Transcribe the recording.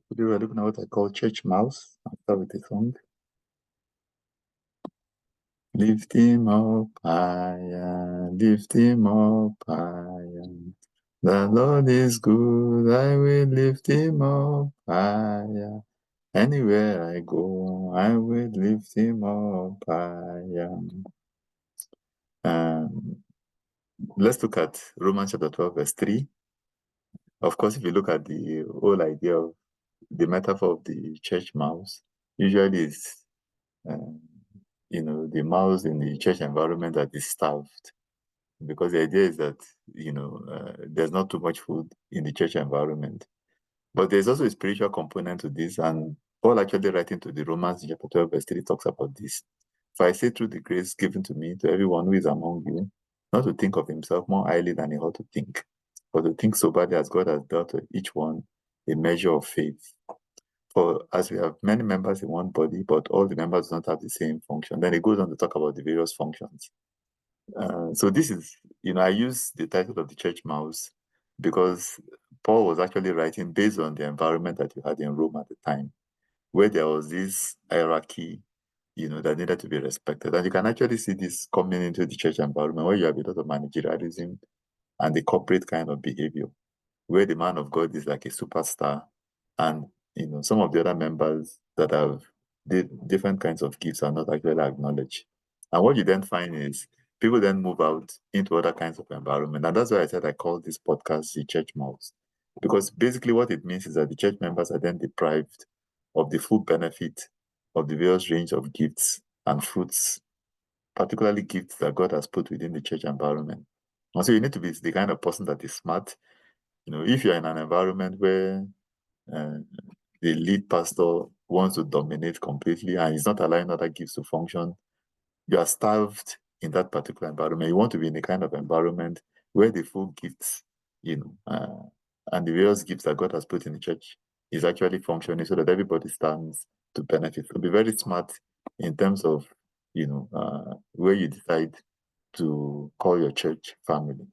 Today we're looking at what I call church mouse. I'll start with a song. Lift him up higher, lift him up higher. The Lord is good, I will lift him up higher. Anywhere I go, I will lift him up higher. Let's look at Romans chapter 12, verse 3. Of course, if you look at the whole idea of the metaphor of the church mouse, usually it's the mouse in the church environment that is starved, because the idea is that there's not too much food in the church environment. But there's also a spiritual component to this, and Paul actually writing to the Romans chapter 12 verse 3 talks about this. For I say, through the grace given to me, to everyone who is among you, not to think of himself more highly than he ought to think, but to think soberly as God has dealt to each one a measure of faith. For as we have many members in one body, but all the members do not have the same function. Then it goes on to talk about the various functions. So this is, I use the title of the church mouse because Paul was actually writing based on the environment that you had in Rome at the time, where there was this hierarchy, that needed to be respected. And you can actually see this coming into the church environment where you have a lot of managerialism and the corporate kind of behavior, where the man of God is like a superstar, and some of the other members that have different kinds of gifts are not actually acknowledged. And what you then find is people then move out into other kinds of environment. And that's why I said I call this podcast the church mouse. Because basically what it means is that the church members are then deprived of the full benefit of the various range of gifts and fruits, particularly gifts that God has put within the church environment. And so you need to be the kind of person that is smart. If you're in an environment where the lead pastor wants to dominate completely and is not allowing other gifts to function, you are starved in that particular environment. You want to be in a kind of environment where the full gifts, and the various gifts that God has put in the church is actually functioning so that everybody stands to benefit. So be very smart in terms of, where you decide to call your church family.